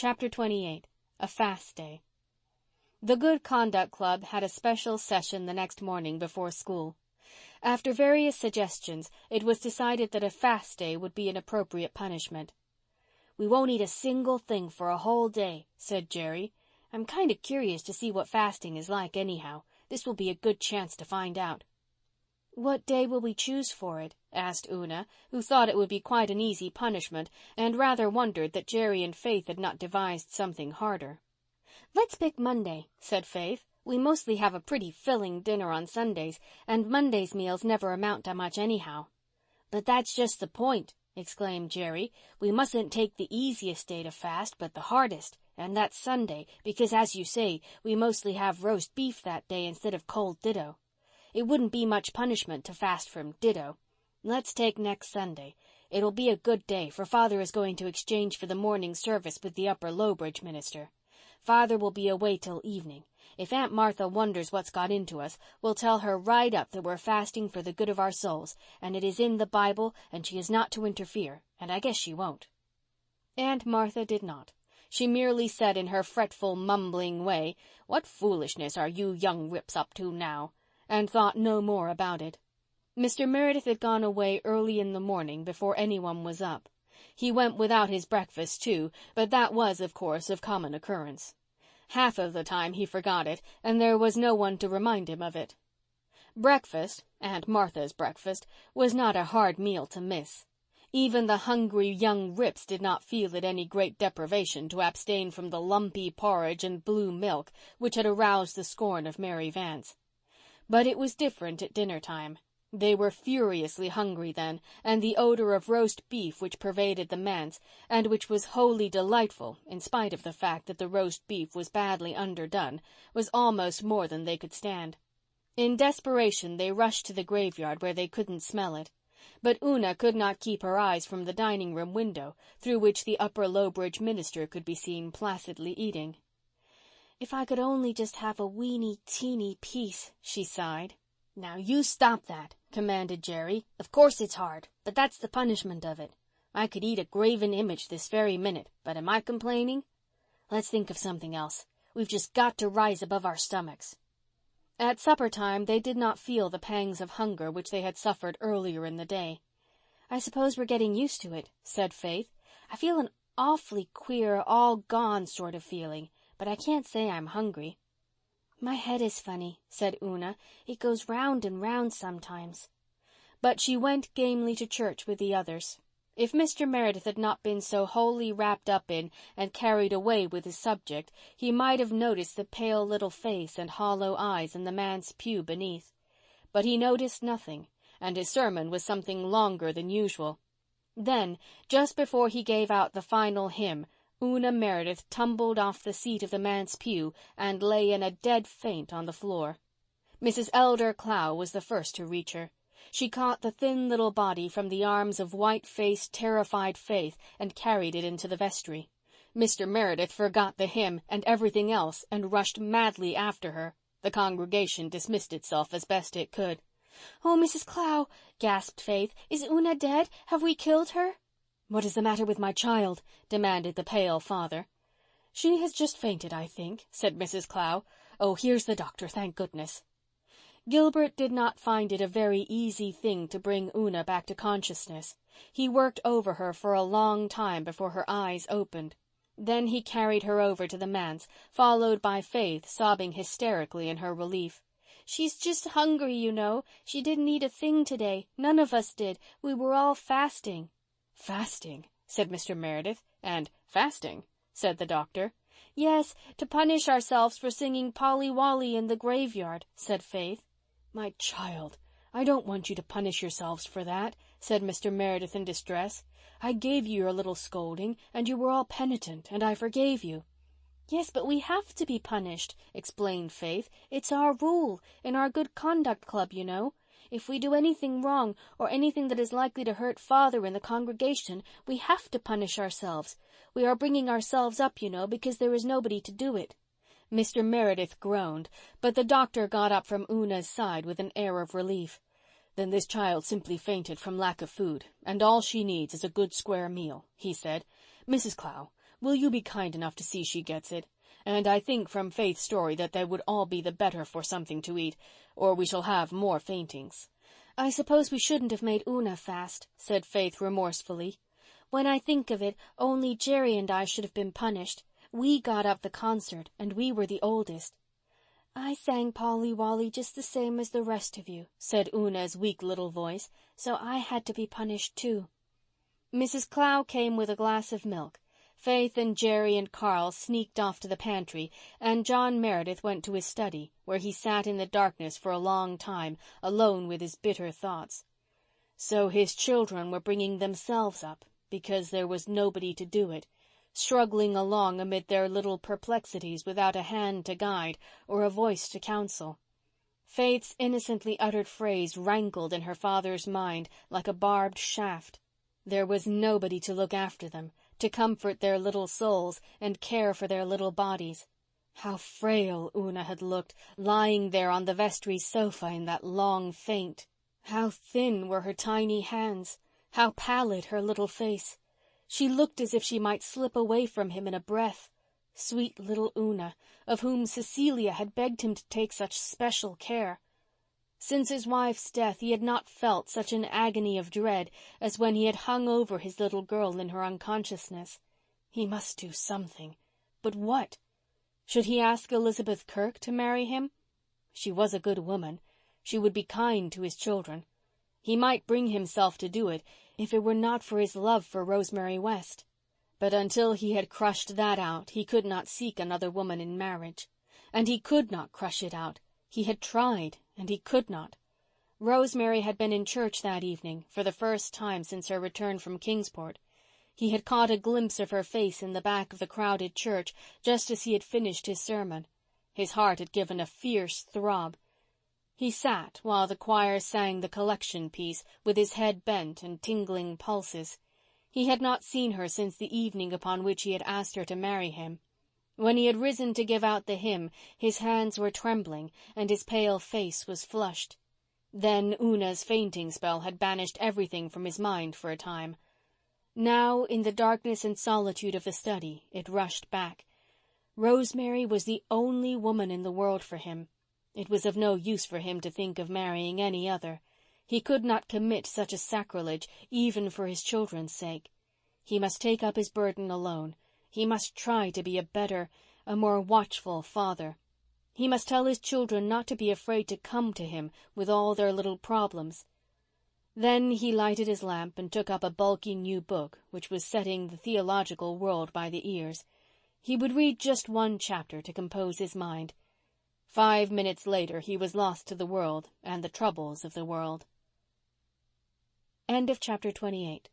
Chapter 28. A Fast Day. The Good Conduct Club had a special session the next morning before school. After various suggestions, it was decided that a fast day would be an appropriate punishment. "We won't eat a single thing for a whole day," said Jerry. "I'm kind of curious to see what fasting is like anyhow. This will be a good chance to find out." "What day will we choose for it?" asked Una, who thought it would be quite an easy punishment and rather wondered that Jerry and Faith had not devised something harder. "Let's pick Monday," said Faith. "We mostly have a pretty filling dinner on Sundays, and Monday's meals never amount to much anyhow." "But that's just the point," exclaimed Jerry. "We mustn't take the easiest day to fast, but the hardest, and that's Sunday, because, as you say, we mostly have roast beef that day instead of cold ditto. It wouldn't be much punishment to fast from ditto. Let's take next Sunday. It'll be a good day, for Father is going to exchange for the morning service with the Upper Lowbridge minister. Father will be away till evening. If Aunt Martha wonders what's got into us, we'll tell her right up that we're fasting for the good of our souls, and it is in the Bible, and she is not to interfere, and I guess she won't." Aunt Martha did not. She merely said in her fretful, mumbling way, "What foolishness are you young rips up to now?" and thought no more about it. Mr. Meredith had gone away early in the morning before anyone was up. He went without his breakfast, too, but that was, of course, of common occurrence. Half of the time he forgot it, and there was no one to remind him of it. Breakfast, Aunt Martha's breakfast, was not a hard meal to miss. Even the hungry young rips did not feel it any great deprivation to abstain from the lumpy porridge and blue milk which had aroused the scorn of Mary Vance. But it was different at dinner time. They were furiously hungry then, and the odor of roast beef which pervaded the manse, and which was wholly delightful in spite of the fact that the roast beef was badly underdone, was almost more than they could stand. In desperation they rushed to the graveyard where they couldn't smell it. But Una could not keep her eyes from the dining-room window, through which the Upper Lowbridge minister could be seen placidly eating. "If I could only just have a weeny-teeny piece," she sighed. "Now you stop that," commanded Jerry. "Of course it's hard, but that's the punishment of it. I could eat a graven image this very minute, but am I complaining? Let's think of something else. We've just got to rise above our stomachs." At supper time they did not feel the pangs of hunger which they had suffered earlier in the day. "I suppose we're getting used to it," said Faith. "I feel an awfully queer, all-gone sort of feeling, but I can't say I'm hungry." "My head is funny," said Una. "It goes round and round sometimes." But she went gamely to church with the others. If Mr. Meredith had not been so wholly wrapped up in and carried away with his subject, he might have noticed the pale little face and hollow eyes in the manse pew beneath. But he noticed nothing, and his sermon was something longer than usual. Then, just before he gave out the final hymn, Una Meredith tumbled off the seat of the manse pew and lay in a dead faint on the floor. Mrs. Elder Clow was the first to reach her. She caught the thin little body from the arms of white-faced, terrified Faith and carried it into the vestry. Mr. Meredith forgot the hymn and everything else and rushed madly after her. The congregation dismissed itself as best it could. "Oh, Mrs. Clow," gasped Faith, "is Una dead? Have we killed her?" "What is the matter with my child?" demanded the pale father. "She has just fainted, I think," said Mrs. Clow. "Oh, here's the doctor, thank goodness." Gilbert did not find it a very easy thing to bring Una back to consciousness. He worked over her for a long time before her eyes opened. Then he carried her over to the manse, followed by Faith sobbing hysterically in her relief. "She's just hungry, you know. She didn't eat a thing today. None of us did. We were all fasting." "Fasting," said Mr. Meredith, and "fasting," said the doctor. "Yes, to punish ourselves for singing Polly Wolly in the graveyard," said Faith. "My child, I don't want you to punish yourselves for that," said Mr. Meredith in distress. "I gave you your little scolding, and you were all penitent, and I forgave you." "Yes, but we have to be punished," explained Faith. "It's our rule, in our Good Conduct Club, you know. If we do anything wrong or anything that is likely to hurt Father in the congregation, we have to punish ourselves. We are bringing ourselves up, you know, because there is nobody to do it." Mr. Meredith groaned, but the doctor got up from Una's side with an air of relief. "Then this child simply fainted from lack of food, and all she needs is a good square meal," he said. "Mrs. Clow, Will you be kind enough to see she gets it? And I think from Faith's story that they would all be the better for something to eat, or we shall have more faintings." "I suppose we shouldn't have made Una fast," said Faith remorsefully. "When I think of it, only Jerry and I should have been punished. We got up the concert, and we were the oldest." "I sang Polly Wolly just the same as the rest of you," said Una's weak little voice, "so I had to be punished too." Mrs. Clow came with a glass of milk. Faith and Jerry and Carl sneaked off to the pantry, and John Meredith went to his study, where he sat in the darkness for a long time, alone with his bitter thoughts. So his children were bringing themselves up, because there was nobody to do it, struggling along amid their little perplexities without a hand to guide or a voice to counsel. Faith's innocently uttered phrase rankled in her father's mind like a barbed shaft. There was nobody to look after them, to comfort their little souls and care for their little bodies. How frail Una had looked, lying there on the vestry sofa in that long faint. How thin were her tiny hands, how pallid her little face. She looked as if she might slip away from him in a breath. Sweet little Una, of whom Cecilia had begged him to take such special care. Since his wife's death he had not felt such an agony of dread as when he had hung over his little girl in her unconsciousness. He must do something. But what? Should he ask Elizabeth Kirk to marry him? She was a good woman. She would be kind to his children. He might bring himself to do it if it were not for his love for Rosemary West. But until he had crushed that out, he could not seek another woman in marriage. And he could not crush it out. He had tried, and he could not. Rosemary had been in church that evening for the first time since her return from Kingsport. He had caught a glimpse of her face in the back of the crowded church just as he had finished his sermon. His heart had given a fierce throb. He sat while the choir sang the collection piece with his head bent and tingling pulses. He had not seen her since the evening upon which he had asked her to marry him. When he had risen to give out the hymn, his hands were trembling and his pale face was flushed. Then Una's fainting spell had banished everything from his mind for a time. Now, in the darkness and solitude of the study, it rushed back. Rosemary was the only woman in the world for him. It was of no use for him to think of marrying any other. He could not commit such a sacrilege, even for his children's sake. He must take up his burden alone. He must try to be a better, a more watchful father. He must tell his children not to be afraid to come to him with all their little problems. Then he lighted his lamp and took up a bulky new book which was setting the theological world by the ears. He would read just one chapter to compose his mind. 5 minutes later he was lost to the world and the troubles of the world. End of chapter 28.